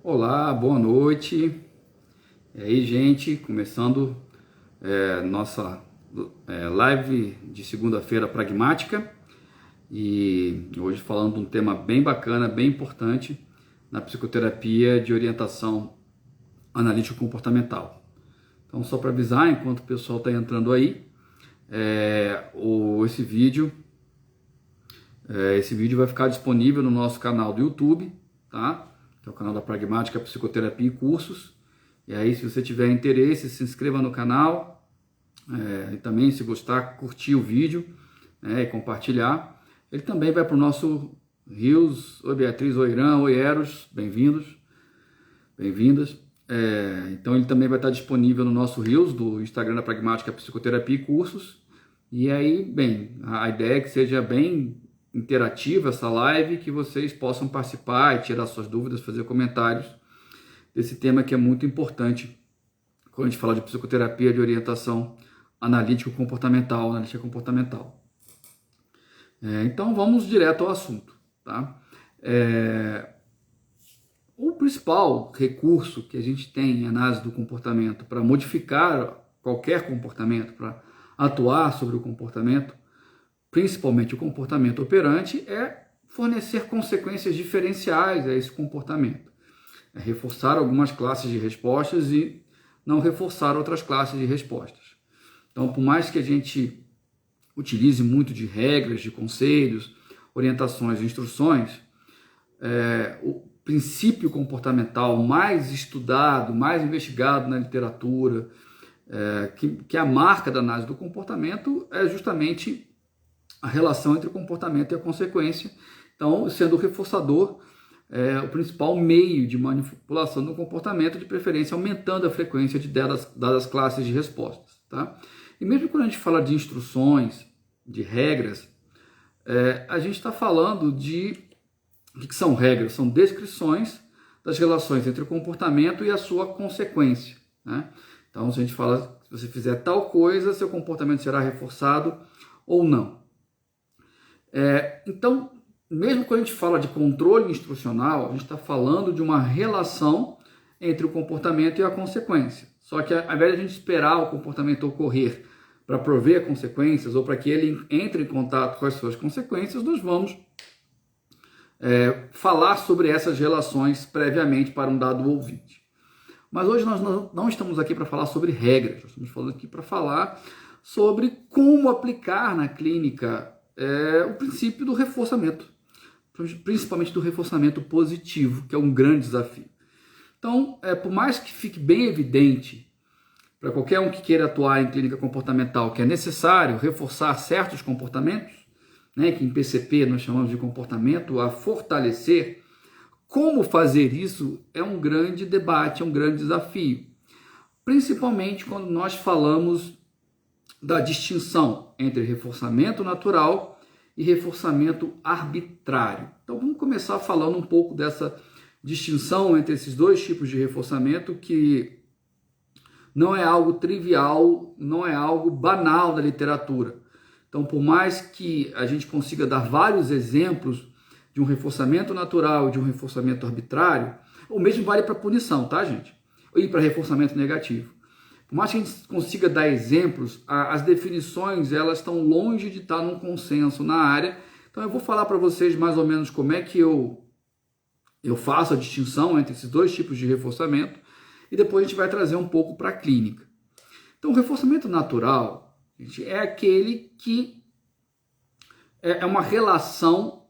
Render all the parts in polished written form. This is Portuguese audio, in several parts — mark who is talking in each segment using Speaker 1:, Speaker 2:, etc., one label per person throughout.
Speaker 1: Olá, boa noite. E aí, gente, começando nossa live de segunda-feira pragmática e hoje falando de um tema bem bacana, bem importante na psicoterapia de orientação analítico-comportamental. Então, só para avisar, enquanto o pessoal está entrando aí, esse vídeo vai ficar disponível no nosso canal do YouTube, tá? Que é o canal da Pragmática Psicoterapia e Cursos. E aí, se você tiver interesse, se inscreva no canal. E também, se gostar, curtir o vídeo, e compartilhar. Ele também vai para o nosso Rios. Oi, Beatriz, oi, Irã, oi, Eros. Bem-vindos, bem-vindas. Então, ele também vai estar disponível no nosso Rios, do Instagram da Pragmática Psicoterapia e Cursos. E aí, bem, a ideia é que seja bem interativa essa live, que vocês possam participar e tirar suas dúvidas, fazer comentários desse tema que é muito importante quando a gente fala de psicoterapia de orientação analítico-comportamental, analítica comportamental. Então vamos direto ao assunto, tá? O principal recurso que a gente tem em análise do comportamento para modificar qualquer comportamento, para atuar sobre o comportamento, principalmente o comportamento operante, é fornecer consequências diferenciais a esse comportamento. É reforçar algumas classes de respostas e não reforçar outras classes de respostas. Então, por mais que a gente utilize muito de regras, de conselhos, orientações e instruções, o princípio comportamental mais estudado, mais investigado na literatura, que é a marca da análise do comportamento, é justamente a relação entre o comportamento e a consequência, então sendo o reforçador o principal meio de manipulação do comportamento, de preferência aumentando a frequência de dadas classes de respostas. Tá? E mesmo quando a gente fala de instruções, de regras, a gente está falando de o que são regras? São descrições das relações entre o comportamento e a sua consequência. Né? Então, se a gente fala, se você fizer tal coisa, seu comportamento será reforçado ou não. Então, mesmo quando a gente fala de controle instrucional, a gente está falando de uma relação entre o comportamento e a consequência. Só que ao invés de a gente esperar o comportamento ocorrer para prover consequências ou para que ele entre em contato com as suas consequências, nós vamos falar sobre essas relações previamente para um dado ouvinte. Mas hoje nós não estamos aqui para falar sobre regras, nós estamos falando aqui para falar sobre como aplicar na clínica o princípio do reforçamento, principalmente do reforçamento positivo, que é um grande desafio. Então, por mais que fique bem evidente para qualquer um que queira atuar em clínica comportamental que é necessário reforçar certos comportamentos, né, que em PCP nós chamamos de comportamento a fortalecer, como fazer isso é um grande debate, é um grande desafio, principalmente quando nós falamos da distinção entre reforçamento natural e reforçamento arbitrário. Então vamos começar falando um pouco dessa distinção entre esses dois tipos de reforçamento, que não é algo trivial, não é algo banal da literatura. Então, por mais que a gente consiga dar vários exemplos de um reforçamento natural e de um reforçamento arbitrário, o mesmo vale para punição, tá, gente? E para reforçamento negativo. Por mais que a gente consiga dar exemplos, as definições elas estão longe de estar num consenso na área. Então eu vou falar para vocês mais ou menos como é que eu faço a distinção entre esses dois tipos de reforçamento e depois a gente vai trazer um pouco para a clínica. Então o reforçamento natural, gente, é aquele que é uma relação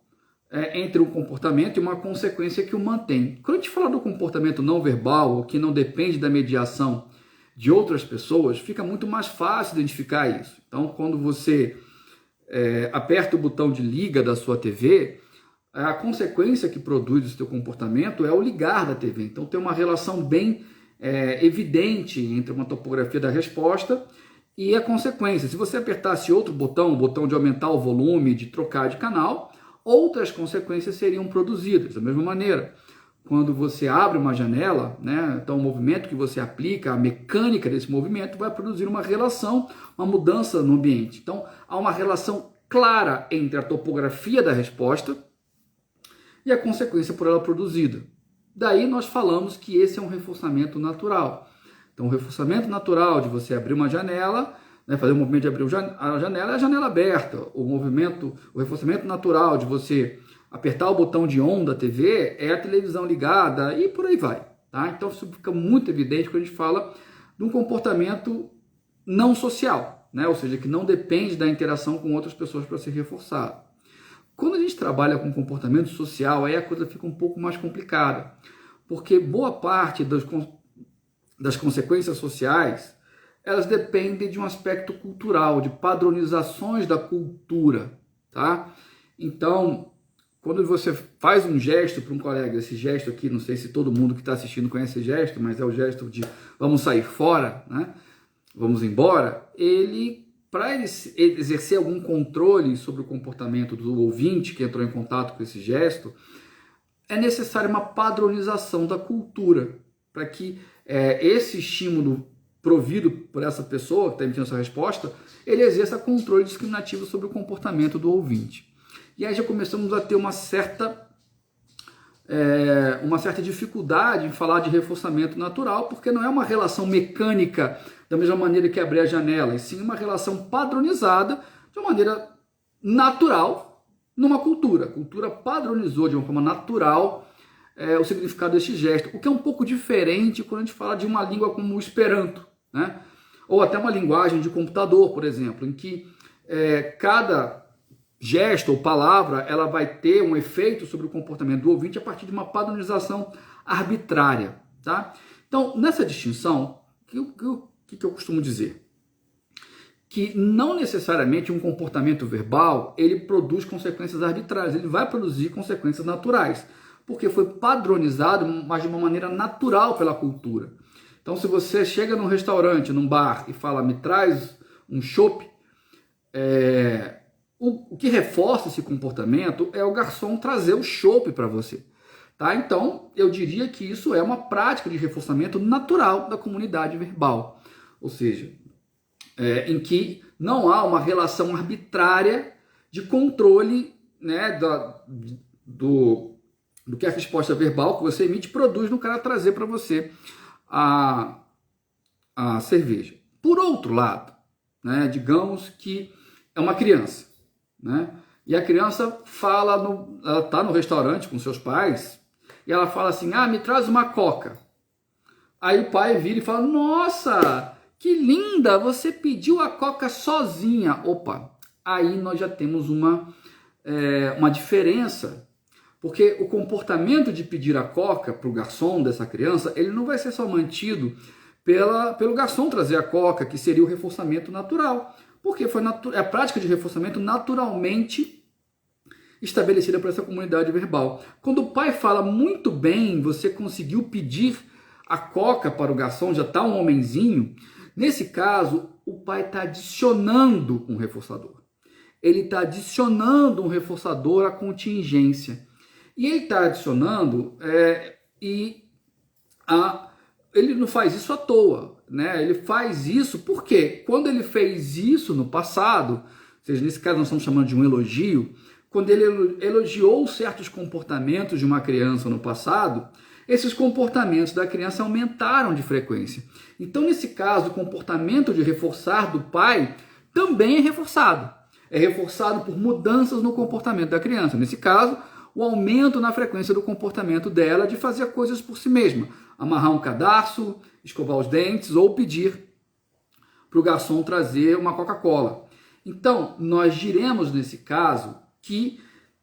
Speaker 1: entre um comportamento e uma consequência que o mantém. Quando a gente fala do comportamento não verbal, ou que não depende da mediação de outras pessoas, fica muito mais fácil identificar isso. Então, quando você aperta o botão de liga da sua TV, a consequência que produz o seu comportamento é o ligar da TV. Então, tem uma relação bem evidente entre uma topografia da resposta e a consequência. Se você apertasse outro botão, o botão de aumentar o volume, de trocar de canal, outras consequências seriam produzidas. Da mesma maneira, quando você abre uma janela, né, então o movimento que você aplica, a mecânica desse movimento vai produzir uma relação, uma mudança no ambiente. Então, há uma relação clara entre a topografia da resposta e a consequência por ela produzida. Daí nós falamos que esse é um reforçamento natural. Então, o reforçamento natural de você abrir uma janela, né, fazer o movimento de abrir a janela é a janela aberta. O reforçamento natural de você apertar o botão de on da TV é a televisão ligada e por aí vai. Tá? Então, isso fica muito evidente quando a gente fala de um comportamento não social, né? Ou seja, que não depende da interação com outras pessoas para ser reforçado. Quando a gente trabalha com comportamento social, aí a coisa fica um pouco mais complicada, porque boa parte das consequências sociais, elas dependem de um aspecto cultural, de padronizações da cultura, tá? Então, quando você faz um gesto para um colega, esse gesto aqui, não sei se todo mundo que está assistindo conhece esse gesto, mas é o gesto de vamos sair fora, né? Vamos embora, para ele exercer algum controle sobre o comportamento do ouvinte que entrou em contato com esse gesto, é necessária uma padronização da cultura, para que esse estímulo provido por essa pessoa que está emitindo essa resposta, ele exerça controle discriminativo sobre o comportamento do ouvinte. E aí já começamos a ter uma certa dificuldade em falar de reforçamento natural, porque não é uma relação mecânica da mesma maneira que abrir a janela, e sim uma relação padronizada de uma maneira natural numa cultura. A cultura padronizou de uma forma natural o significado deste gesto, o que é um pouco diferente quando a gente fala de uma língua como o Esperanto, né? Ou até uma linguagem de computador, por exemplo, em que cada gesto ou palavra ela vai ter um efeito sobre o comportamento do ouvinte a partir de uma padronização arbitrária, tá? Então, nessa distinção, o que eu costumo dizer? Que não necessariamente um comportamento verbal ele produz consequências arbitrárias, ele vai produzir consequências naturais, porque foi padronizado, mas de uma maneira natural pela cultura. Então, se você chega num restaurante, num bar e fala, me traz um chopp, o que reforça esse comportamento é o garçom trazer o chopp para você. Tá? Então, eu diria que isso é uma prática de reforçamento natural da comunidade verbal. Ou seja, em que não há uma relação arbitrária de controle, né, do que a resposta verbal que você emite produz no cara trazer para você a cerveja. Por outro lado, né, digamos que é uma criança, né, e a criança ela está no restaurante com seus pais e ela fala assim, me traz uma coca. Aí o pai vira e fala, nossa, que linda, você pediu a coca sozinha. Opa, aí nós já temos uma diferença, porque o comportamento de pedir a coca para o garçom dessa criança, ele não vai ser só mantido pelo garçom trazer a coca, que seria o reforçamento natural, porque foi a prática de reforçamento naturalmente estabelecida por essa comunidade verbal. Quando o pai fala, muito bem, você conseguiu pedir a coca para o garçom, já está um homenzinho, nesse caso, o pai está adicionando um reforçador. Ele está adicionando um reforçador à contingência. E ele está adicionando, ele não faz isso à toa, né? Ele faz isso porque quando ele fez isso no passado, ou seja, nesse caso nós estamos chamando de um elogio, quando ele elogiou certos comportamentos de uma criança no passado, esses comportamentos da criança aumentaram de frequência. Então, nesse caso, o comportamento de reforçar do pai também é reforçado. É reforçado por mudanças no comportamento da criança. Nesse caso, o aumento na frequência do comportamento dela de fazer coisas por si mesma. Amarrar um cadarço, escovar os dentes ou pedir para o garçom trazer uma Coca-Cola. Então, nós diremos nesse caso que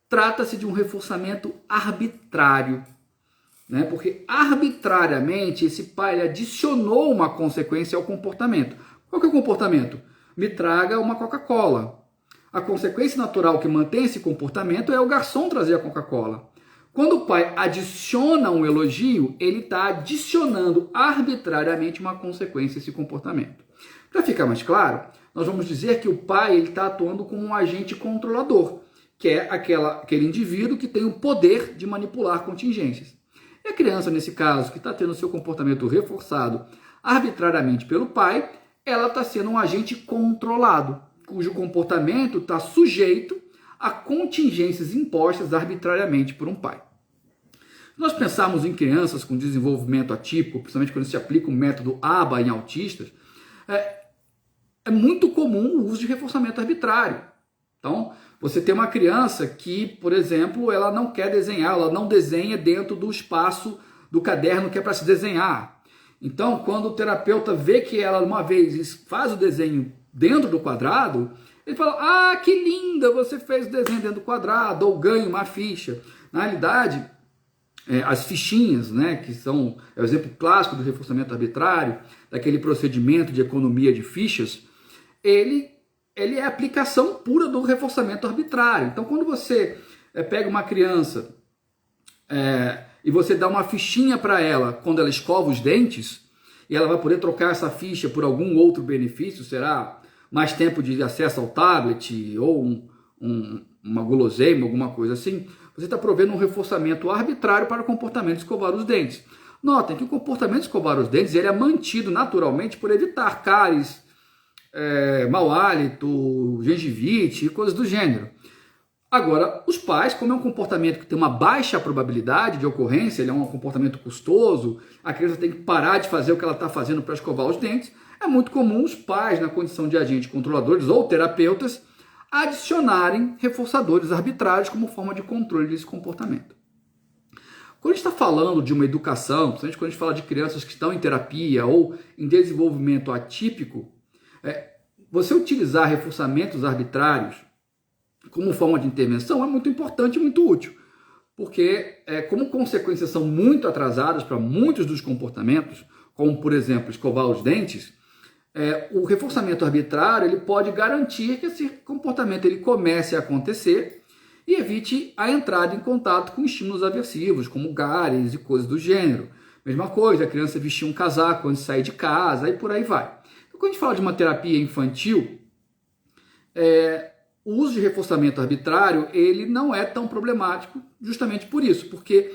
Speaker 1: trata-se de um reforçamento arbitrário, né? Porque arbitrariamente esse pai adicionou uma consequência ao comportamento. Qual que é o comportamento? Me traga uma Coca-Cola. A consequência natural que mantém esse comportamento é o garçom trazer a Coca-Cola. Quando o pai adiciona um elogio, ele está adicionando arbitrariamente uma consequência a esse comportamento. Para ficar mais claro, nós vamos dizer que o pai está atuando como um agente controlador, que é aquele indivíduo que tem o poder de manipular contingências. E a criança, nesse caso, que está tendo seu comportamento reforçado arbitrariamente pelo pai, ela está sendo um agente controlado, cujo comportamento está sujeito a contingências impostas arbitrariamente por um pai. Se nós pensarmos em crianças com desenvolvimento atípico, principalmente quando se aplica o método ABA em autistas, é muito comum o uso de reforçamento arbitrário. Então, você tem uma criança que, por exemplo, ela não quer desenhar, ela não desenha dentro do espaço do caderno que é para se desenhar. Então, quando o terapeuta vê que ela, uma vez, faz o desenho dentro do quadrado, ele fala, ah, que linda, você fez o desenho dentro do quadrado, ou ganha uma ficha. Na realidade, as fichinhas, né, que são o exemplo clássico do reforçamento arbitrário, daquele procedimento de economia de fichas, ele é a aplicação pura do reforçamento arbitrário. Então, quando você pega uma criança e você dá uma fichinha para ela quando ela escova os dentes, e ela vai poder trocar essa ficha por algum outro benefício, será mais tempo de acesso ao tablet ou uma guloseima, alguma coisa assim, você está provendo um reforçamento arbitrário para o comportamento de escovar os dentes. Notem que o comportamento de escovar os dentes ele é mantido naturalmente por evitar cáries, mau hálito, gengivite e coisas do gênero. Agora, os pais, como é um comportamento que tem uma baixa probabilidade de ocorrência, ele é um comportamento custoso, a criança tem que parar de fazer o que ela está fazendo para escovar os dentes, é muito comum os pais, na condição de agentes controladores ou terapeutas, adicionarem reforçadores arbitrários como forma de controle desse comportamento. Quando a gente está falando de uma educação, principalmente quando a gente fala de crianças que estão em terapia ou em desenvolvimento atípico, você utilizar reforçamentos arbitrários como forma de intervenção é muito importante e muito útil, porque como consequências são muito atrasadas para muitos dos comportamentos, como por exemplo escovar os dentes, o reforçamento arbitrário ele pode garantir que esse comportamento ele comece a acontecer e evite a entrada em contato com estímulos aversivos, como gares e coisas do gênero. Mesma coisa, a criança vestir um casaco antes de sair de casa e por aí vai. Então, quando a gente fala de uma terapia infantil, o uso de reforçamento arbitrário ele não é tão problemático justamente por isso, porque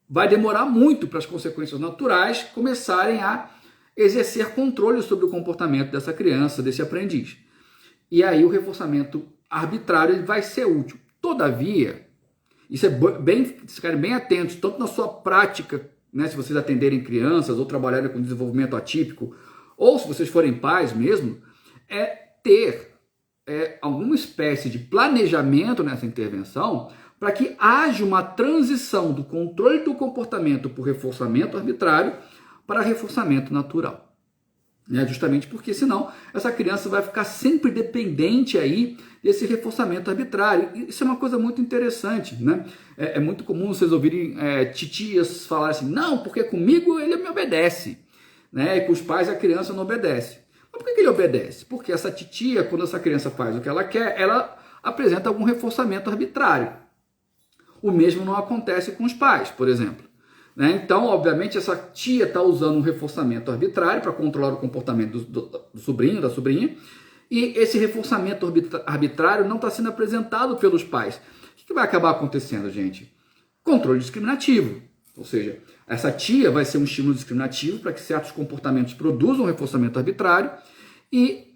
Speaker 1: vai demorar muito para as consequências naturais começarem a exercer controle sobre o comportamento dessa criança, desse aprendiz. E aí o reforçamento arbitrário ele vai ser útil. Todavia, isso ficarem bem atentos, tanto na sua prática, né, se vocês atenderem crianças ou trabalharem com desenvolvimento atípico, ou se vocês forem pais mesmo, ter alguma espécie de planejamento nessa intervenção para que haja uma transição do controle do comportamento por reforçamento arbitrário para reforçamento natural. Justamente porque senão essa criança vai ficar sempre dependente aí desse reforçamento arbitrário. Isso é uma coisa muito interessante, né? É muito comum vocês ouvirem titias falarem assim, não, porque comigo ele me obedece, né? E com os pais a criança não obedece. Mas por que ele obedece? Porque essa titia, quando essa criança faz o que ela quer, ela apresenta algum reforçamento arbitrário. O mesmo não acontece com os pais, por exemplo. Então, obviamente, essa tia está usando um reforçamento arbitrário para controlar o comportamento do sobrinho, da sobrinha, e esse reforçamento arbitrário não está sendo apresentado pelos pais. O que vai acabar acontecendo, gente? Controle discriminativo. Ou seja, essa tia vai ser um estímulo discriminativo para que certos comportamentos produzam um reforçamento arbitrário e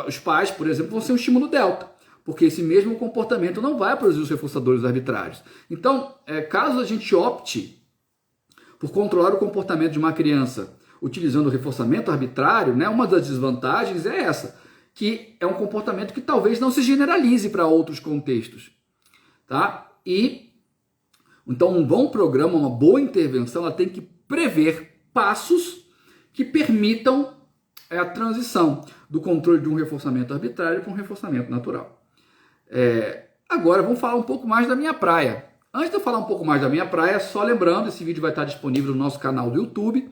Speaker 1: os pais, por exemplo, vão ser um estímulo delta, porque esse mesmo comportamento não vai produzir os reforçadores arbitrários. Então, caso a gente opte por controlar o comportamento de uma criança utilizando o reforçamento arbitrário, né, uma das desvantagens é essa, que é um comportamento que talvez não se generalize para outros contextos. Tá? E então um bom programa, uma boa intervenção, ela tem que prever passos que permitam a transição do controle de um reforçamento arbitrário para um reforçamento natural. Agora vamos falar um pouco mais da minha praia. Antes de eu falar um pouco mais da minha praia, só lembrando, esse vídeo vai estar disponível no nosso canal do YouTube.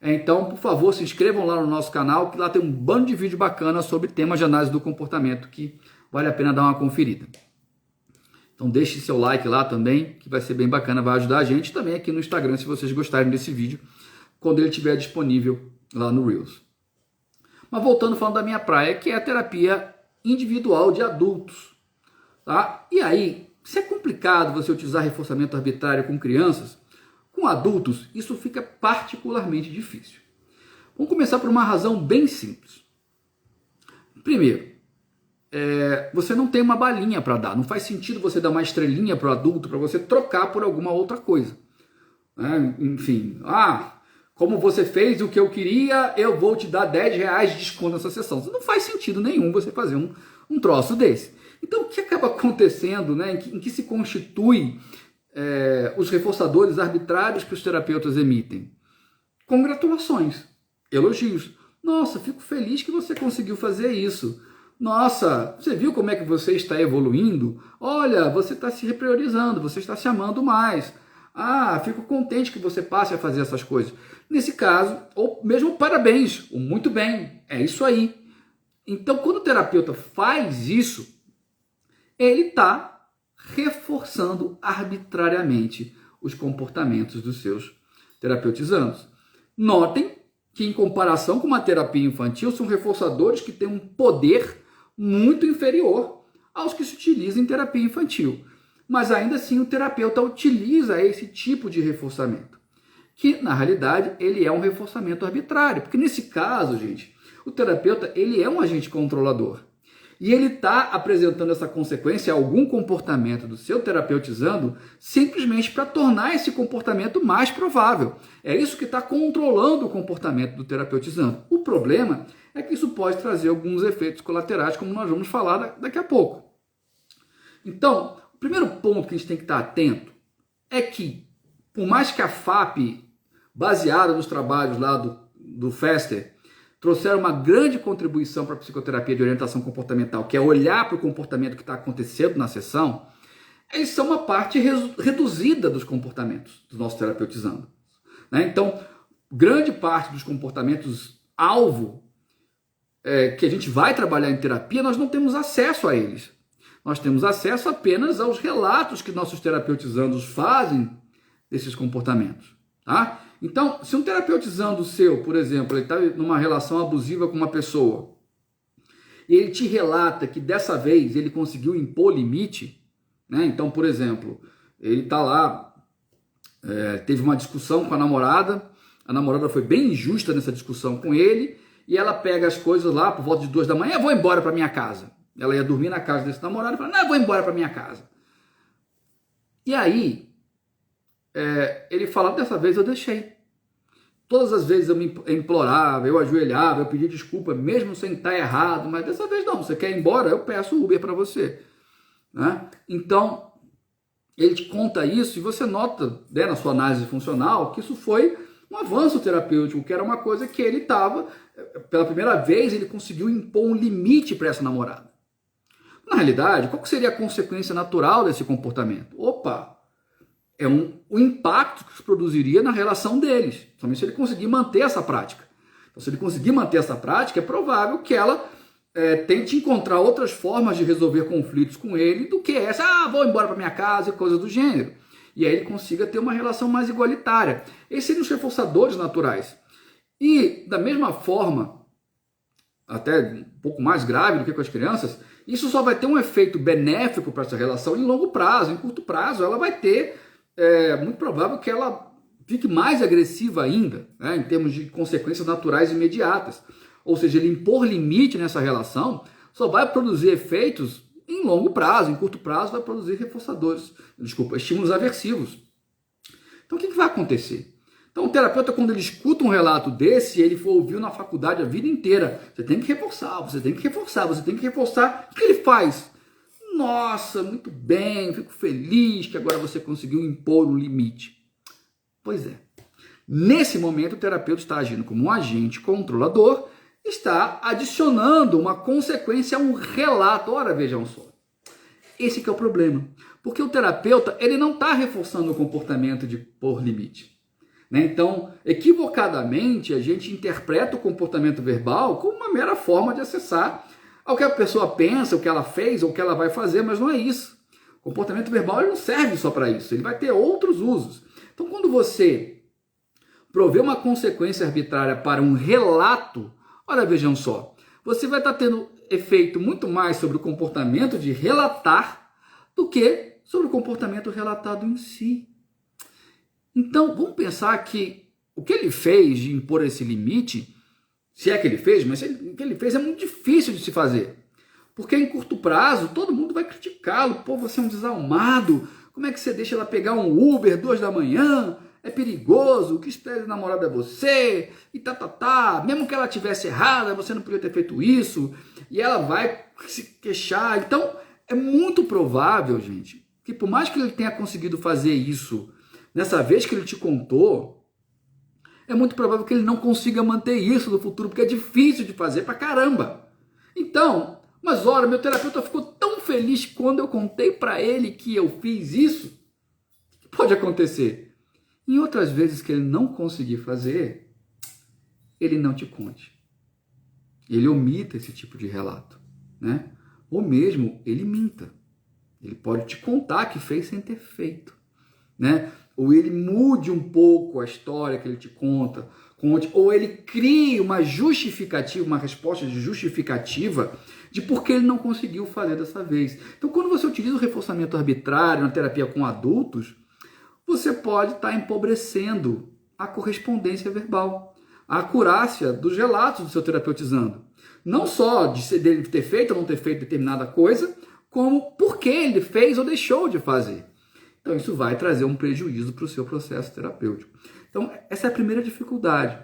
Speaker 1: Então, por favor, se inscrevam lá no nosso canal, que lá tem um bando de vídeo bacana sobre temas de análise do comportamento que vale a pena dar uma conferida. Então deixe seu like lá também, que vai ser bem bacana, vai ajudar a gente também aqui no Instagram, se vocês gostarem desse vídeo, quando ele estiver disponível lá no Reels. Mas voltando falando da minha praia, que é a terapia individual de adultos. Tá? E aí, se é complicado você utilizar reforçamento arbitrário com crianças, com adultos isso fica particularmente difícil. Vamos começar por uma razão bem simples. Primeiro, você não tem uma balinha para dar. Não faz sentido você dar uma estrelinha para o adulto para você trocar por alguma outra coisa. Enfim, como você fez o que eu queria, eu vou te dar R$10 de desconto nessa sessão. Não faz sentido nenhum você fazer um troço desse. Então, o que acaba acontecendo, né, em que se constitui os reforçadores arbitrários que os terapeutas emitem? Congratulações, elogios. Nossa, fico feliz que você conseguiu fazer isso. Nossa, você viu como é que você está evoluindo? Olha, você está se repriorizando, você está se amando mais. Fico contente que você passe a fazer essas coisas. Nesse caso, ou mesmo parabéns, ou muito bem, é isso aí. Então, quando o terapeuta faz isso, ele está reforçando arbitrariamente os comportamentos dos seus terapeutizandos. Notem que, em comparação com uma terapia infantil, são reforçadores que têm um poder muito inferior aos que se utilizam em terapia infantil. Mas ainda assim o terapeuta utiliza esse tipo de reforçamento, que na realidade ele é um reforçamento arbitrário, porque nesse caso, gente, o terapeuta ele é um agente controlador e ele está apresentando essa consequência a algum comportamento do seu terapeutizando simplesmente para tornar esse comportamento mais provável. É isso que está controlando o comportamento do terapeutizando. O problema é que isso pode trazer alguns efeitos colaterais, como nós vamos falar daqui a pouco. Então, o primeiro ponto que a gente tem que estar atento é que, por mais que a FAP, baseada nos trabalhos lá do Fester, trouxeram uma grande contribuição para a psicoterapia de orientação comportamental, que é olhar para o comportamento que está acontecendo na sessão, eles são uma parte reduzida dos comportamentos dos nossos terapeutizando. Então, grande parte dos comportamentos-alvo que a gente vai trabalhar em terapia, nós não temos acesso a eles. Nós temos acesso apenas aos relatos que nossos terapeutizandos fazem desses comportamentos. Tá? Então, se um terapeutizando seu, por exemplo, ele está numa relação abusiva com uma pessoa e ele te relata que dessa vez ele conseguiu impor limite, né? Então, por exemplo, ele está lá, teve uma discussão com a namorada foi bem injusta nessa discussão com ele e ela pega as coisas lá por volta de 2 da manhã, eu vou embora para minha casa. Ela ia dormir na casa desse namorado e fala, não, eu vou embora para minha casa. E aí, ele fala, dessa vez eu deixei. Todas as vezes eu me implorava, eu ajoelhava, eu pedia desculpa, mesmo sem estar errado, mas dessa vez não, você quer ir embora, eu peço Uber para você. Né? Então, ele te conta isso e você nota, né, na sua análise funcional que isso foi um avanço terapêutico, que era uma coisa que ele estava, pela primeira vez, ele conseguiu impor um limite para essa namorada. Na realidade, qual seria a consequência natural desse comportamento? O impacto que isso produziria na relação deles, somente se ele conseguir manter essa prática. Então, se ele conseguir manter essa prática, é provável que ela tente encontrar outras formas de resolver conflitos com ele do que essa, vou embora para minha casa e coisa do gênero. E aí ele consiga ter uma relação mais igualitária. Esses seriam os reforçadores naturais. E, da mesma forma, até um pouco mais grave do que com as crianças, isso só vai ter um efeito benéfico para essa relação em longo prazo. Em curto prazo, ela vai ter, muito provável que ela fique mais agressiva ainda, né, em termos de consequências naturais imediatas. Ou seja, ele impor limite nessa relação só vai produzir efeitos em longo prazo. Em curto prazo, vai produzir estímulos aversivos. Então, o que vai acontecer? Então, o terapeuta, quando ele escuta um relato desse, ele for ouvir na faculdade a vida inteira, você tem que reforçar, você tem que reforçar, você tem que reforçar. O que ele faz? Nossa, muito bem, fico feliz que agora você conseguiu impor um limite. Pois é. Nesse momento, o terapeuta está agindo como um agente controlador, está adicionando uma consequência a um relato. Ora, vejam só. Esse que é o problema. Porque o terapeuta, ele não está reforçando o comportamento de pôr limite. Então, equivocadamente, a gente interpreta o comportamento verbal como uma mera forma de acessar ao que a pessoa pensa, o que ela fez, ou o que ela vai fazer, mas não é isso. O comportamento verbal ele não serve só para isso, ele vai ter outros usos. Então, quando você provê uma consequência arbitrária para um relato, olha, vejam só, você vai estar tendo efeito muito mais sobre o comportamento de relatar do que sobre o comportamento relatado em si. Então, vamos pensar que o que ele fez de impor esse limite, se é que ele fez, mas o que ele fez é muito difícil de se fazer. Porque em curto prazo, todo mundo vai criticá-lo. Pô, você é um desalmado. Como é que você deixa ela pegar um Uber 2 da manhã? É perigoso. O que espera de namorada é você. E tá. Mesmo que ela tivesse errada, você não podia ter feito isso. E ela vai se queixar. Então, é muito provável, gente, que por mais que ele tenha conseguido fazer isso nessa vez que ele te contou, é muito provável que ele não consiga manter isso no futuro, porque é difícil de fazer pra caramba. Então, mas olha, meu terapeuta ficou tão feliz quando eu contei pra ele que eu fiz isso. O que pode acontecer? Em outras vezes que ele não conseguir fazer, ele não te conte. Ele omita esse tipo de relato, né? Ou mesmo ele minta. Ele pode te contar que fez sem ter feito, né? Ou ele mude um pouco a história que ele te conta, ou ele crie uma justificativa, uma resposta de justificativa de por que ele não conseguiu fazer dessa vez. Então, quando você utiliza o reforçamento arbitrário na terapia com adultos, você pode estar empobrecendo a correspondência verbal, a acurácia dos relatos do seu terapeutizando. Não só dele ter feito ou não ter feito determinada coisa, como por que ele fez ou deixou de fazer. Então, isso vai trazer um prejuízo para o seu processo terapêutico. Então, essa é a primeira dificuldade.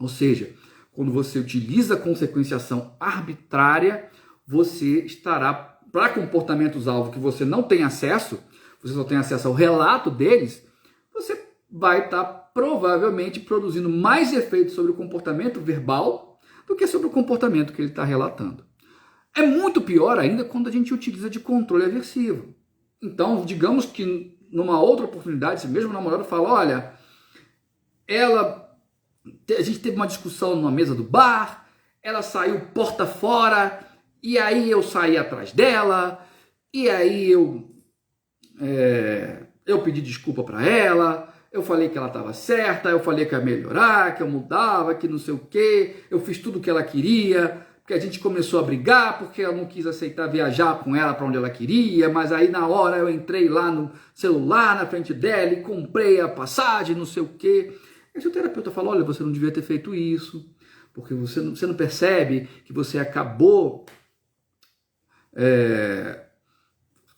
Speaker 1: Ou seja, quando você utiliza a consequenciação arbitrária, você estará, para comportamentos-alvo que você não tem acesso, você só tem acesso ao relato deles, você vai estar provavelmente produzindo mais efeitos sobre o comportamento verbal do que sobre o comportamento que ele está relatando. É muito pior ainda quando a gente utiliza de controle aversivo. Então, digamos que numa outra oportunidade, esse mesmo namorado fala, olha, a gente teve uma discussão numa mesa do bar, ela saiu porta fora, e aí eu saí atrás dela, e aí eu pedi desculpa para ela, eu falei que ela estava certa, eu falei que ia melhorar, que eu mudava, que não sei o quê, eu fiz tudo o que ela queria, porque a gente começou a brigar, porque ela não quis aceitar viajar com ela para onde ela queria, mas aí na hora eu entrei lá no celular na frente dela e comprei a passagem, não sei o quê. Aí o terapeuta falou, olha, você não devia ter feito isso, porque você não percebe que você acabou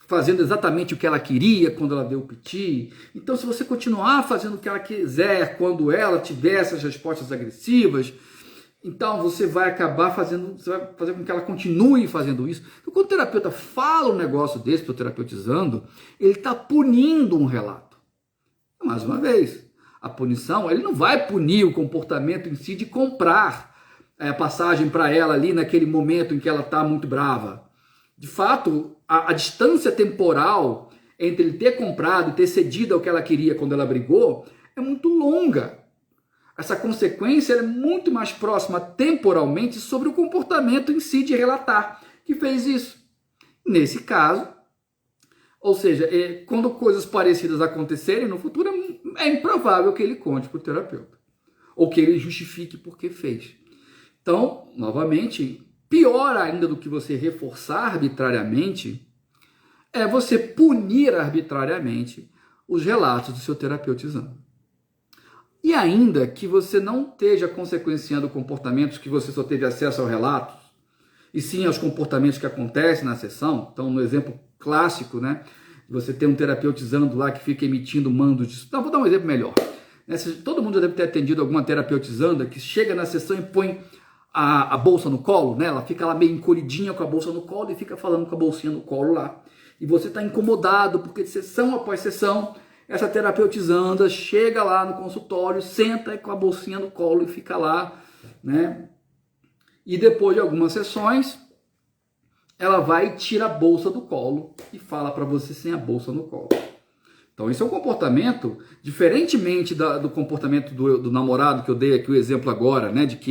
Speaker 1: fazendo exatamente o que ela queria quando ela deu o piti. Então, se você continuar fazendo o que ela quiser quando ela tiver essas respostas agressivas, então você vai acabar você vai fazer com que ela continue fazendo isso. Então, quando o terapeuta fala um negócio desse para o terapeutizando, ele está punindo um relato. Mais uma vez, a punição, ele não vai punir o comportamento em si de comprar a passagem para ela ali naquele momento em que ela está muito brava. De fato, a distância temporal entre ele ter comprado e ter cedido ao que ela queria quando ela brigou é muito longa. Essa consequência é muito mais próxima temporalmente sobre o comportamento em si de relatar que fez isso. Nesse caso, ou seja, quando coisas parecidas acontecerem no futuro, é improvável que ele conte para o terapeuta, ou que ele justifique por que fez. Então, novamente, pior ainda do que você reforçar arbitrariamente, é você punir arbitrariamente os relatos do seu terapeutizando. E ainda que você não esteja consequenciando comportamentos que você só teve acesso aos relatos, e sim aos comportamentos que acontecem na sessão. Então, no exemplo clássico, né, você tem um terapeutizando lá que fica emitindo mandos de... Não, vou dar um exemplo melhor. Todo mundo já deve ter atendido alguma terapeutizanda que chega na sessão e põe a bolsa no colo, né? Ela fica lá meio encolhidinha com a bolsa no colo e fica falando com a bolsinha no colo lá. E você está incomodado porque de sessão após sessão, essa terapeutizanda chega lá no consultório, senta com a bolsinha no colo e fica lá, né? E depois de algumas sessões, ela vai e tira a bolsa do colo e fala para você sem a bolsa no colo. Então, esse é um comportamento, diferentemente do comportamento do namorado, que eu dei aqui o exemplo agora, né? De que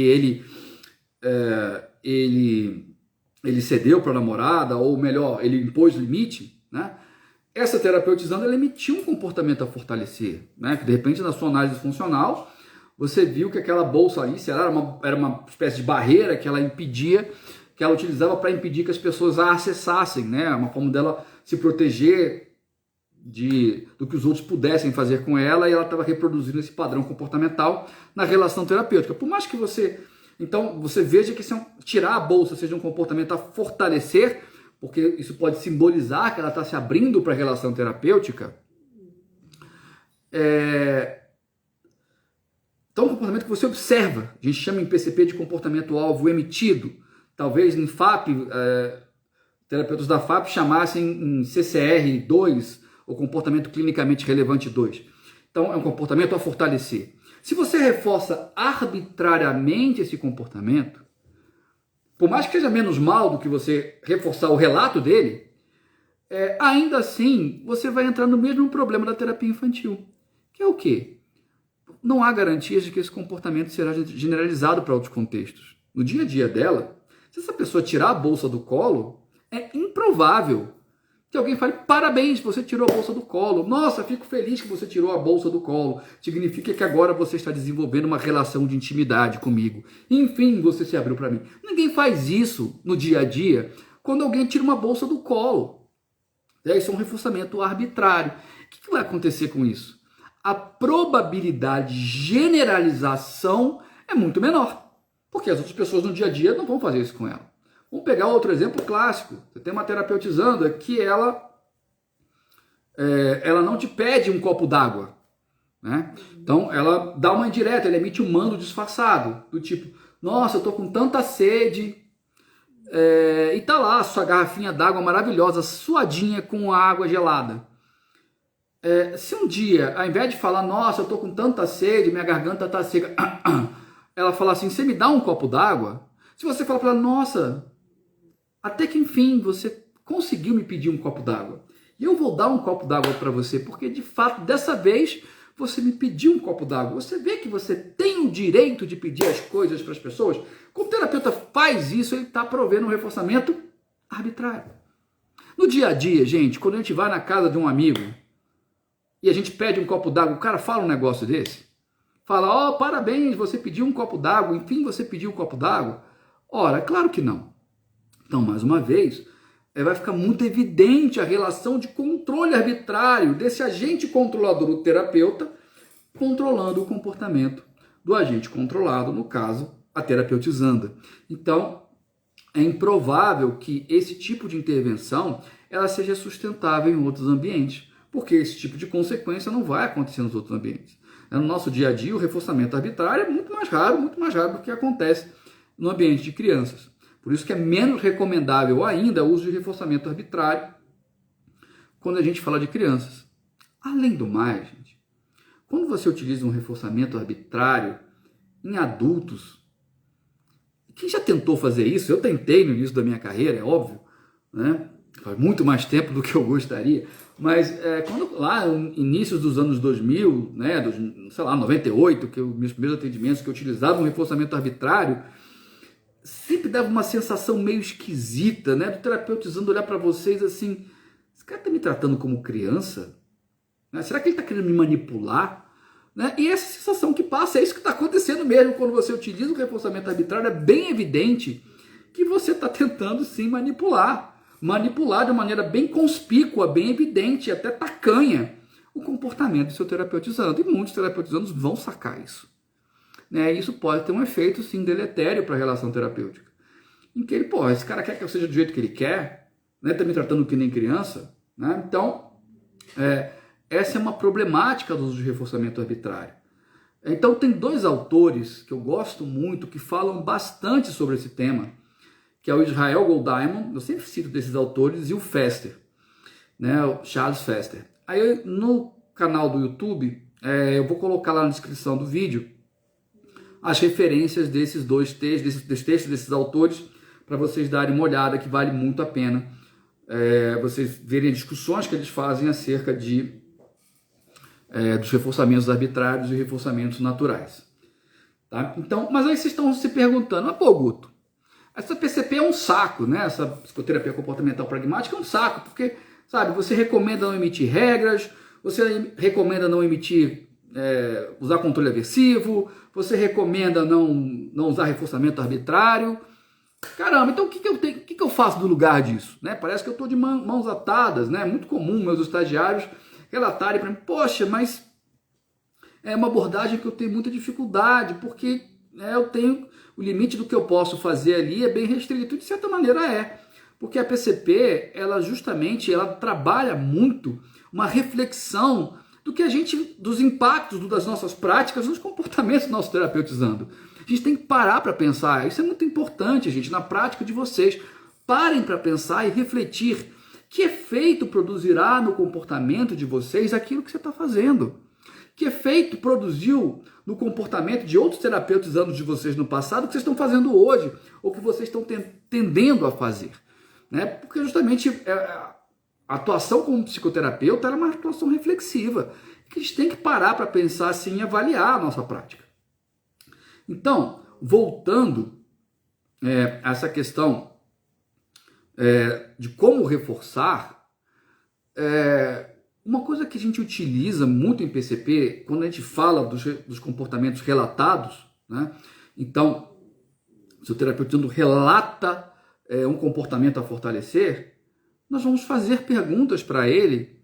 Speaker 1: ele cedeu para a namorada, ou melhor, ele impôs limite, né? Essa terapeutizando, ela emitiu um comportamento a fortalecer, né? Que de repente na sua análise funcional, você viu que aquela bolsa ali era uma espécie de barreira que ela impedia, que ela utilizava para impedir que as pessoas a acessassem, né? Uma forma dela se proteger do que os outros pudessem fazer com ela, e ela estava reproduzindo esse padrão comportamental na relação terapêutica. Por mais que você Então, você veja que tirar a bolsa seja um comportamento a fortalecer, porque isso pode simbolizar que ela está se abrindo para a relação terapêutica. Então, um comportamento que você observa, a gente chama em PCP de comportamento-alvo emitido, talvez em FAP, terapeutas da FAP chamassem em CCR2, ou comportamento clinicamente relevante 2. Então, é um comportamento a fortalecer. Se você reforça arbitrariamente esse comportamento, por mais que seja menos mal do que você reforçar o relato dele, ainda assim você vai entrar no mesmo problema da terapia infantil, que é o quê? Não há garantias de que esse comportamento será generalizado para outros contextos. No dia a dia dela, se essa pessoa tirar a bolsa do colo, é improvável que alguém fale, parabéns, você tirou a bolsa do colo. Nossa, fico feliz que você tirou a bolsa do colo. Significa que agora você está desenvolvendo uma relação de intimidade comigo. Enfim, você se abriu para mim. Ninguém faz isso no dia a dia quando alguém tira uma bolsa do colo. Isso é um reforçamento arbitrário. O que vai acontecer com isso? A probabilidade de generalização é muito menor, porque as outras pessoas no dia a dia não vão fazer isso com ela. Vamos pegar outro exemplo clássico. Você tem uma terapeutizanda que ela não te pede um copo d'água, né? Então ela dá uma indireta, ela emite um mando disfarçado, do tipo, nossa, eu tô com tanta sede, e tá lá a sua garrafinha d'água maravilhosa, suadinha com água gelada. Se um dia, ao invés de falar, nossa, eu tô com tanta sede, minha garganta tá seca, ela fala assim, você me dá um copo d'água? Se você falar para ela, nossa, até que enfim você conseguiu me pedir um copo d'água, e eu vou dar um copo d'água para você, porque de fato, dessa vez, você me pediu um copo d'água. Você vê que você tem o direito de pedir as coisas para as pessoas? Quando o terapeuta faz isso, ele está provendo um reforçamento arbitrário. No dia a dia, gente, quando a gente vai na casa de um amigo, e a gente pede um copo d'água, o cara fala um negócio desse? Fala, parabéns, você pediu um copo d'água, enfim, você pediu um copo d'água? Ora, claro que não. Então, mais uma vez, vai ficar muito evidente a relação de controle arbitrário desse agente controlador, o terapeuta, controlando o comportamento do agente controlado, no caso, a terapeutizanda. Então, é improvável que esse tipo de intervenção ela seja sustentável em outros ambientes, porque esse tipo de consequência não vai acontecer nos outros ambientes. No nosso dia a dia, o reforçamento arbitrário é muito mais raro do que acontece no ambiente de crianças. Por isso que é menos recomendável ainda o uso de reforçamento arbitrário quando a gente fala de crianças. Além do mais, gente, quando você utiliza um reforçamento arbitrário em adultos, quem já tentou fazer isso? Eu tentei no início da minha carreira, é óbvio, né? Faz muito mais tempo do que eu gostaria, mas quando lá inícios dos anos 2000, né, sei lá, 98, que meus primeiros atendimentos que eu utilizava um reforçamento arbitrário, sempre dava uma sensação meio esquisita, né, do terapeutizando olhar para vocês assim, esse cara tá me tratando como criança? Né? Será que ele tá querendo me manipular? Né? E essa sensação que passa, é isso que está acontecendo mesmo quando você utiliza o reforçamento arbitrário, é bem evidente que você está tentando sim manipular de maneira bem conspícua, bem evidente, até tacanha, o comportamento do seu terapeutizando. E muitos terapeutizandos vão sacar isso. Né? Isso pode ter um efeito, sim, deletério para a relação terapêutica. Em que ele, esse cara quer que eu seja do jeito que ele quer, né? Tá me tratando que nem criança. Né? Então, essa é uma problemática do uso de reforçamento arbitrário. Então, tem dois autores que eu gosto muito, que falam bastante sobre esse tema, que é o Israel Golddiamond, eu sempre cito desses autores, e o Fester, né, o Charles Fester. Aí no canal do YouTube, eu vou colocar lá na descrição do vídeo as referências desses dois textos, desses autores, para vocês darem uma olhada, que vale muito a pena vocês verem as discussões que eles fazem acerca dos reforçamentos arbitrários e reforçamentos naturais. Tá? Então, mas aí vocês estão se perguntando, mas pô, Guto, essa PCP é um saco, né? Essa psicoterapia comportamental pragmática é um saco, porque, sabe, você recomenda não emitir regras, você recomenda não emitir, usar controle aversivo, você recomenda não usar reforçamento arbitrário. Caramba, então o que eu faço no lugar disso? Né? Parece que eu estou de mãos atadas, né? É muito comum meus estagiários relatarem para mim, poxa, mas é uma abordagem que eu tenho muita dificuldade, porque eu tenho o limite do que eu posso fazer ali é bem restrito, de certa maneira porque a PCP, ela justamente, ela trabalha muito uma reflexão dos impactos das nossas práticas nos comportamentos do nosso terapeutizando. A gente tem que parar para pensar, isso é muito importante, gente, na prática de vocês. Parem para pensar e refletir que efeito produzirá no comportamento de vocês aquilo que você está fazendo. Que efeito produziu no comportamento de outros terapeutizandos de vocês no passado que vocês estão fazendo hoje, ou que vocês estão tendendo a fazer. Né? Porque justamente a atuação como psicoterapeuta é uma atuação reflexiva, que a gente tem que parar para pensar assim e avaliar a nossa prática. Então, voltando a essa questão de como reforçar, uma coisa que a gente utiliza muito em PCP, quando a gente fala dos comportamentos relatados, né? Então, se o terapeuta relata um comportamento a fortalecer, nós vamos fazer perguntas para ele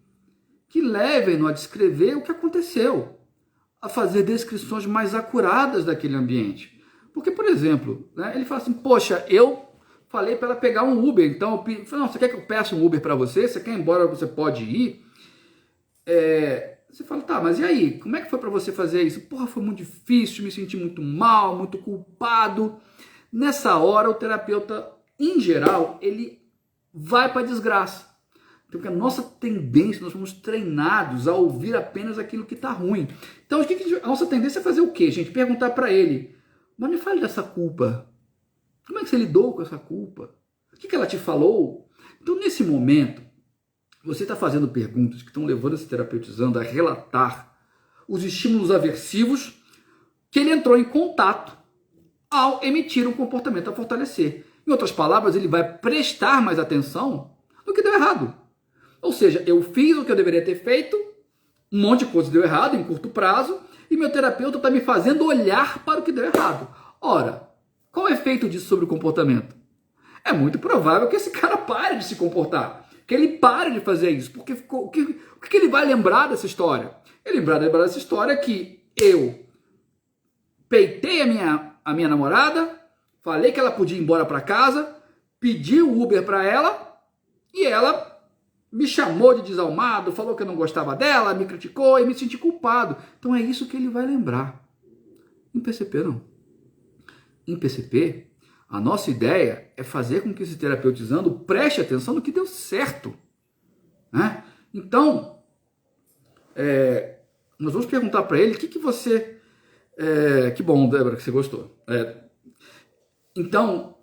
Speaker 1: que levem-no a descrever o que aconteceu, a fazer descrições mais acuradas daquele ambiente. Porque, por exemplo, né, ele fala assim, poxa, eu falei para ela pegar um Uber, então eu falei, não, você quer que eu peça um Uber para você? Você quer ir embora, você pode ir? Você fala, tá, mas e aí? Como é que foi para você fazer isso? Porra, foi muito difícil, me senti muito mal, muito culpado. Nessa hora, o terapeuta, em geral, ele vai para a desgraça. Porque a nossa tendência, nós somos treinados a ouvir apenas aquilo que está ruim. Então, a nossa tendência é fazer o quê, gente? Perguntar para ele, mas me fale dessa culpa. Como é que você lidou com essa culpa? O que ela te falou? Então, nesse momento, você está fazendo perguntas que estão levando esse terapeutizando a relatar os estímulos aversivos que ele entrou em contato ao emitir um comportamento a fortalecer. Em outras palavras, ele vai prestar mais atenção no que deu errado. Ou seja, eu fiz o que eu deveria ter feito, um monte de coisa deu errado em curto prazo, e meu terapeuta está me fazendo olhar para o que deu errado. Ora, qual é o efeito disso sobre o comportamento? É muito provável que esse cara pare de se comportar, que ele pare de fazer isso, porque o que ele vai lembrar dessa história? Ele vai lembrar dessa história que eu peitei a minha namorada, falei que ela podia ir embora para casa, pedi o Uber para ela, e ela me chamou de desalmado, falou que eu não gostava dela, me criticou e me senti culpado. Então é isso que ele vai lembrar. Em PCP não. Em PCP, a nossa ideia é fazer com que esse terapeutizando preste atenção no que deu certo. Né? Então, nós vamos perguntar para ele o que você... que bom, Débora, que você gostou. Então,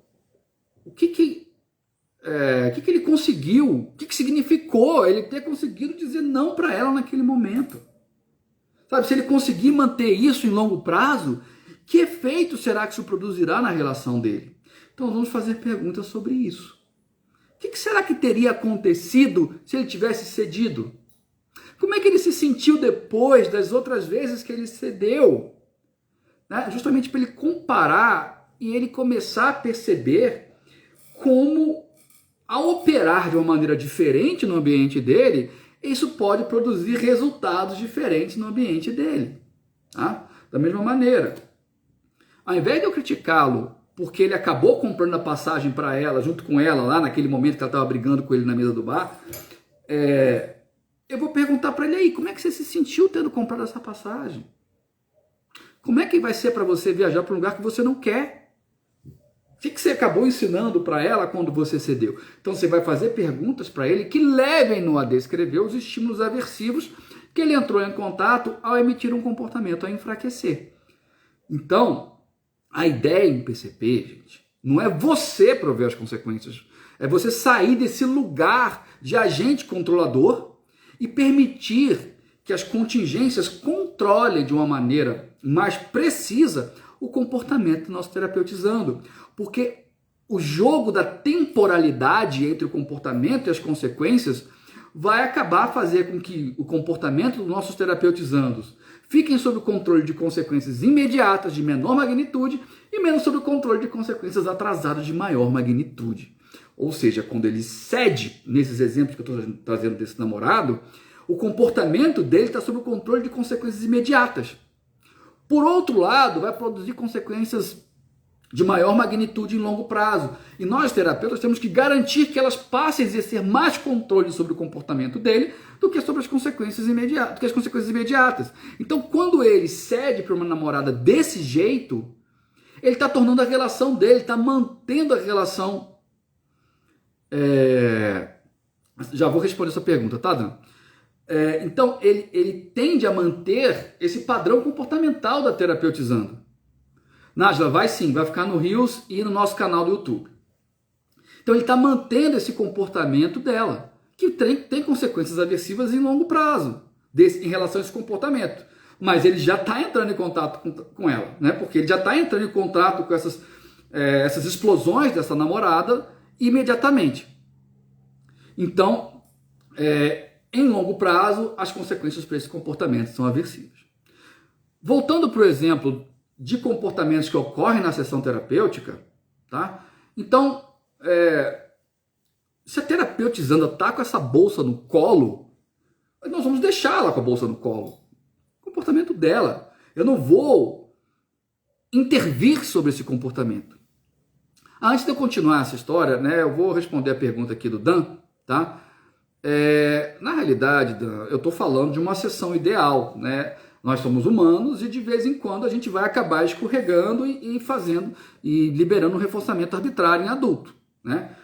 Speaker 1: o que ele conseguiu, o que significou ele ter conseguido dizer não para ela naquele momento. Sabe, se ele conseguir manter isso em longo prazo, que efeito será que isso produzirá na relação dele? Então vamos fazer perguntas sobre isso. O que será que teria acontecido se ele tivesse cedido? Como é que ele se sentiu depois das outras vezes que ele cedeu? Né? Justamente para ele comparar e ele começar a perceber como, ao operar de uma maneira diferente no ambiente dele, isso pode produzir resultados diferentes no ambiente dele. Tá? Da mesma maneira, ao invés de eu criticá-lo porque ele acabou comprando a passagem para ela, junto com ela, lá naquele momento que ela estava brigando com ele na mesa do bar, eu vou perguntar para ele aí, como é que você se sentiu tendo comprado essa passagem? Como é que vai ser para você viajar para um lugar que você não quer? O que você acabou ensinando para ela quando você cedeu? Então você vai fazer perguntas para ele que levem-no a descrever os estímulos aversivos que ele entrou em contato ao emitir um comportamento a enfraquecer. Então, a ideia em PCP, gente, não é você prover as consequências, é você sair desse lugar de agente controlador e permitir que as contingências controlem de uma maneira mais precisa o comportamento do nosso terapeutizando. Porque o jogo da temporalidade entre o comportamento e as consequências vai acabar a fazer com que o comportamento dos nossos terapeutizandos fiquem sob o controle de consequências imediatas de menor magnitude e menos sob o controle de consequências atrasadas de maior magnitude. Ou seja, quando ele cede, nesses exemplos que eu estou trazendo desse namorado, o comportamento dele está sob o controle de consequências imediatas. Por outro lado, vai produzir consequências de maior magnitude em longo prazo. E nós, terapeutas, temos que garantir que elas passem a exercer mais controle sobre o comportamento dele do que sobre as consequências imediatas. Então, quando ele cede para uma namorada desse jeito, ele está tornando a relação dele, está mantendo a relação. Já vou responder essa pergunta, tá, Dan? Então, ele tende a manter esse padrão comportamental da terapeutizando. Nájila, vai sim, vai ficar no Reels e no nosso canal do YouTube. Então ele está mantendo esse comportamento dela, que tem consequências aversivas em longo prazo, em relação a esse comportamento. Mas ele já está entrando em contato com ela, né? Porque ele já está entrando em contato com essas explosões dessa namorada imediatamente. Então, em longo prazo, as consequências para esse comportamento são aversivas. Voltando para o exemplo de comportamentos que ocorrem na sessão terapêutica, tá? Então, se a terapeutizanda está com essa bolsa no colo, nós vamos deixar ela com a bolsa no colo. O comportamento dela. Eu não vou intervir sobre esse comportamento. Antes de eu continuar essa história, né, eu vou responder a pergunta aqui do Dan, tá? Na realidade, Dan, eu estou falando de uma sessão ideal, né? Nós somos humanos e de vez em quando a gente vai acabar escorregando e liberando um reforçamento arbitrário em adulto, né?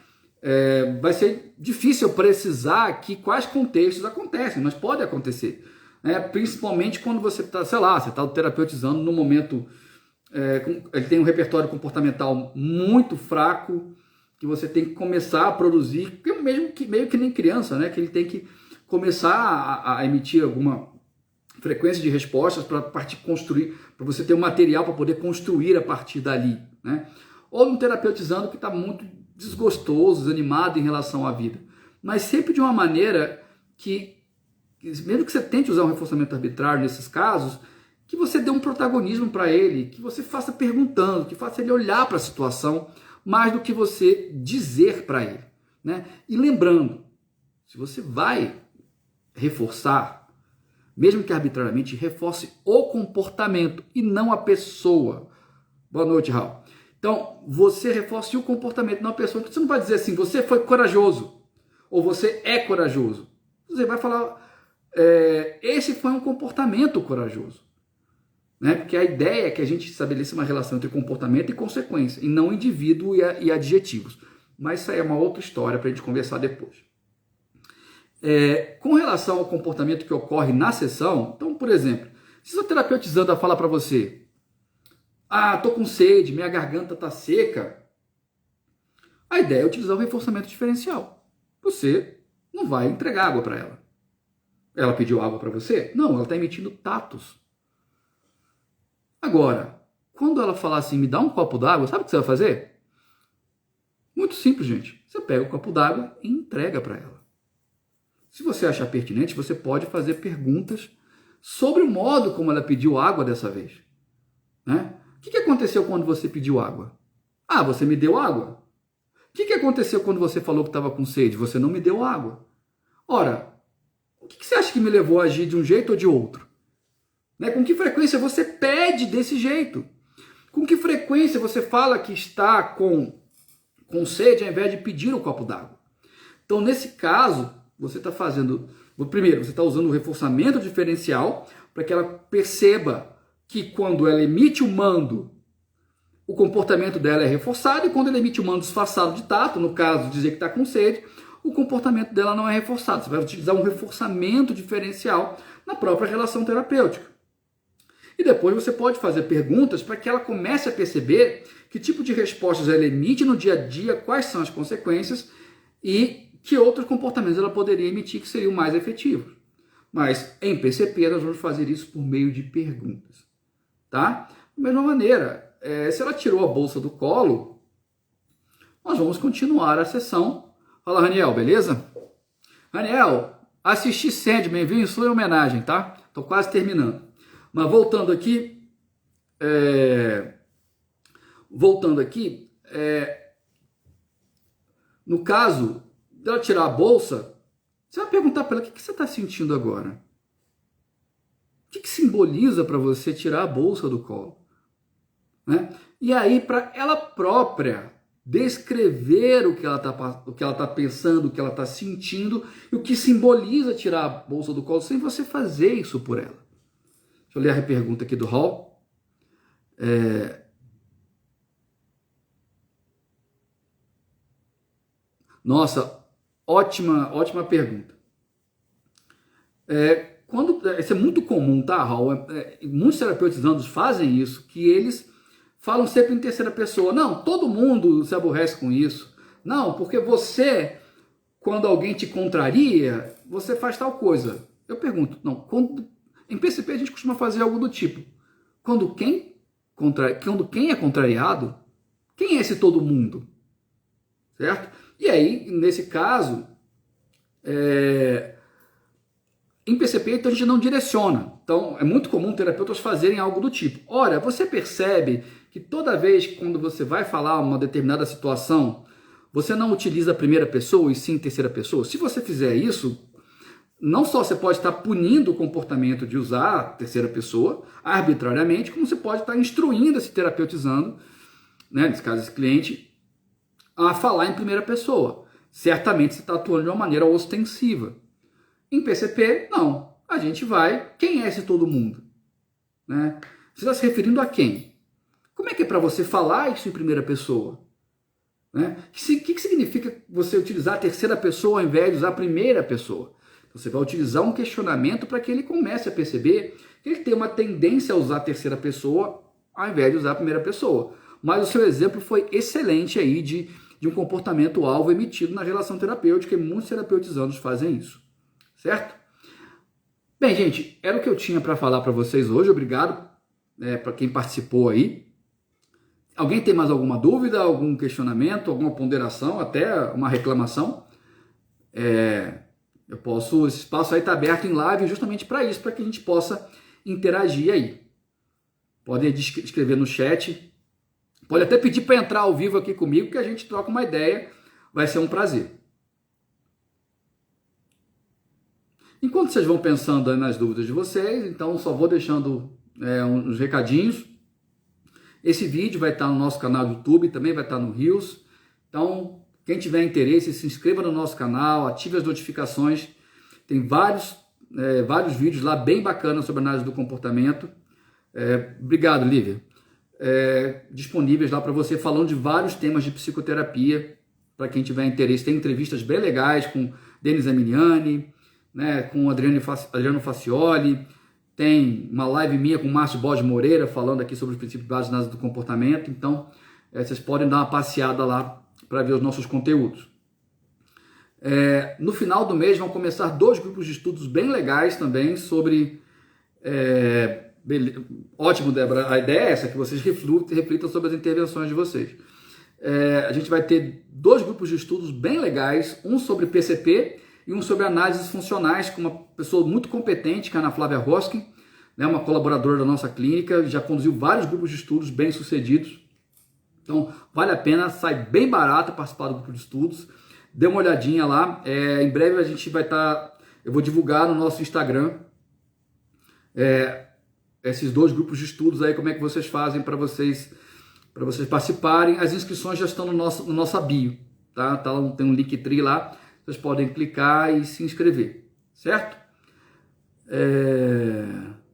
Speaker 1: Vai ser difícil precisar aqui quais contextos acontecem, mas pode acontecer, né? Principalmente quando você está, sei lá, você está terapeutizando no momento, ele tem um repertório comportamental muito fraco, que você tem que começar a produzir, meio que nem criança, né? Que ele tem que começar a emitir alguma frequência de respostas para construir, para você ter um material para poder construir a partir dali, né? Ou um terapeutizando que está muito desgostoso, desanimado em relação à vida, mas sempre de uma maneira que, mesmo que você tente usar um reforçamento arbitrário nesses casos, que você dê um protagonismo para ele, que você faça perguntando, que faça ele olhar para a situação mais do que você dizer para ele, né? E lembrando, se você vai reforçar, mesmo que arbitrariamente, reforce o comportamento e não a pessoa. Boa noite, Raul. Então, você reforce o comportamento, não a pessoa. Você não vai dizer assim, você foi corajoso, ou você é corajoso. Você vai falar, esse foi um comportamento corajoso. Né? Porque a ideia é que a gente estabeleça uma relação entre comportamento e consequência, e não indivíduo e adjetivos. Mas isso aí é uma outra história para a gente conversar depois. Com relação ao comportamento que ocorre na sessão, então, por exemplo, se a terapeutizanda fala para você, tô com sede, minha garganta tá seca, a ideia é utilizar o reforçamento diferencial. Você não vai entregar água para ela. Ela pediu água para você? Não, ela está emitindo tatos. Agora, quando ela falar assim, me dá um copo d'água, sabe o que você vai fazer? Muito simples, gente. Você pega o copo d'água e entrega para ela. Se você achar pertinente, você pode fazer perguntas sobre o modo como ela pediu água dessa vez, né? O que aconteceu quando você pediu água? Você me deu água. O que aconteceu quando você falou que estava com sede? Você não me deu água. Ora, o que você acha que me levou a agir de um jeito ou de outro? Né? Com que frequência você pede desse jeito? Com que frequência você fala que está com sede ao invés de pedir o copo d'água? Então, nesse caso, você está fazendo... Primeiro, você está usando o reforçamento diferencial para que ela perceba que quando ela emite o mando, o comportamento dela é reforçado, e quando ela emite o mando disfarçado de tato, no caso, dizer que está com sede, o comportamento dela não é reforçado. Você vai utilizar um reforçamento diferencial na própria relação terapêutica. E depois você pode fazer perguntas para que ela comece a perceber que tipo de respostas ela emite no dia a dia, quais são as consequências e que outros comportamentos ela poderia emitir que seriam mais efetivos. Mas em PCP nós vamos fazer isso por meio de perguntas. Tá? Da mesma maneira, se ela tirou a bolsa do colo, nós vamos continuar a sessão. Fala, Raniel, beleza? Raniel, assisti Sandman, viu? Em sua homenagem, tá? Tô quase terminando. Mas voltando aqui, no caso dela tirar a bolsa, você vai perguntar para ela, o que você está sentindo agora? O que simboliza para você tirar a bolsa do colo? Né? E aí, para ela própria descrever o que ela está pensando, o que ela está sentindo, e o que simboliza tirar a bolsa do colo, sem você fazer isso por ela. Deixa eu ler a pergunta aqui do Hall. Nossa, ótima pergunta. Isso é muito comum, tá, Raul? Muitos terapeutizandos fazem isso, que eles falam sempre em terceira pessoa. Não, todo mundo se aborrece com isso. Não, porque você, quando alguém te contraria, você faz tal coisa. Eu pergunto, não, em PCP a gente costuma fazer algo do tipo. Quando quem é contrariado, quem é esse todo mundo? Certo? E aí, nesse caso, em PCP, então a gente não direciona. Então, é muito comum terapeutas fazerem algo do tipo. Olha, você percebe que toda vez que quando você vai falar uma determinada situação, você não utiliza a primeira pessoa e sim a terceira pessoa? Se você fizer isso, não só você pode estar punindo o comportamento de usar a terceira pessoa arbitrariamente, como você pode estar instruindo esse terapeutizando, né, nesse caso esse cliente, a falar em primeira pessoa. Certamente você está atuando de uma maneira ostensiva. Em PCP, não. A gente vai... Quem é esse todo mundo? Né? Você está se referindo a quem? Como é que é para você falar isso em primeira pessoa? Né? O que significa você utilizar a terceira pessoa ao invés de usar a primeira pessoa? Você vai utilizar um questionamento para que ele comece a perceber que ele tem uma tendência a usar a terceira pessoa ao invés de usar a primeira pessoa. Mas o seu exemplo foi excelente aí de um comportamento alvo emitido na relação terapêutica, e muitos terapeutizandos fazem isso. Certo? Bem, gente, era o que eu tinha para falar para vocês hoje. Obrigado para quem participou aí. Alguém tem mais alguma dúvida, algum questionamento, alguma ponderação, até uma reclamação? Esse espaço aí está aberto em live justamente para isso, para que a gente possa interagir aí. Podem escrever no chat. Pode até pedir para entrar ao vivo aqui comigo, que a gente troca uma ideia. Vai ser um prazer. Enquanto vocês vão pensando nas dúvidas de vocês, então só vou deixando uns recadinhos. Esse vídeo vai estar no nosso canal do YouTube, também vai estar no Reels. Então, quem tiver interesse, se inscreva no nosso canal, ative as notificações. Tem vários vídeos lá bem bacanas sobre análise do comportamento. Obrigado, Lívia. Disponíveis lá para você, falando de vários temas de psicoterapia. Para quem tiver interesse, tem entrevistas bem legais com Denis Emiliani, né, com Adriano Facioli, tem uma live minha com o Márcio Borges Moreira falando aqui sobre os princípios básicos de análise do comportamento. Então, vocês podem dar uma passeada lá para ver os nossos conteúdos. No final do mês vão começar 2 grupos de estudos bem legais também sobre... Ótimo, Débora, a ideia é essa, que vocês reflitam sobre as intervenções de vocês. A gente vai ter 2 grupos de estudos bem legais, um sobre PCP e um sobre análises funcionais, com uma pessoa muito competente, que é a Ana Flávia Hoskin, né, uma colaboradora da nossa clínica, já conduziu vários grupos de estudos bem sucedidos. Então, vale a pena, sai bem barato participar do grupo de estudos. Dê uma olhadinha lá. Em breve a gente vai estar... Eu vou divulgar no nosso Instagram esses 2 grupos de estudos aí, como é que vocês fazem para vocês participarem. As inscrições já estão no nosso bio, tá? Tem um Linktree lá. Vocês podem clicar e se inscrever, certo?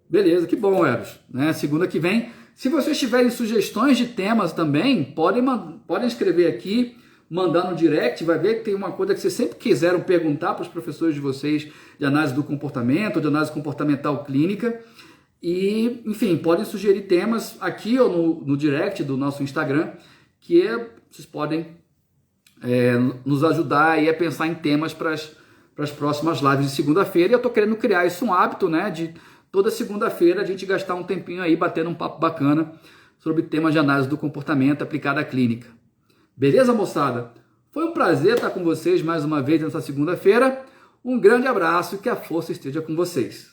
Speaker 1: Beleza, que bom, Eros. Né? Segunda que vem. Se vocês tiverem sugestões de temas também, podem escrever aqui, mandar no direct. Vai ver que tem uma coisa que vocês sempre quiseram perguntar para os professores de vocês de análise do comportamento, de análise comportamental clínica. E, enfim, podem sugerir temas aqui ou no direct do nosso Instagram, que vocês podem nos ajudar aí a pensar em temas para as próximas lives de segunda-feira. E eu estou querendo criar isso um hábito, né, de toda segunda-feira a gente gastar um tempinho aí batendo um papo bacana sobre temas de análise do comportamento aplicado à clínica. Beleza, moçada? Foi um prazer estar com vocês mais uma vez nessa segunda-feira. Um grande abraço e que a força esteja com vocês.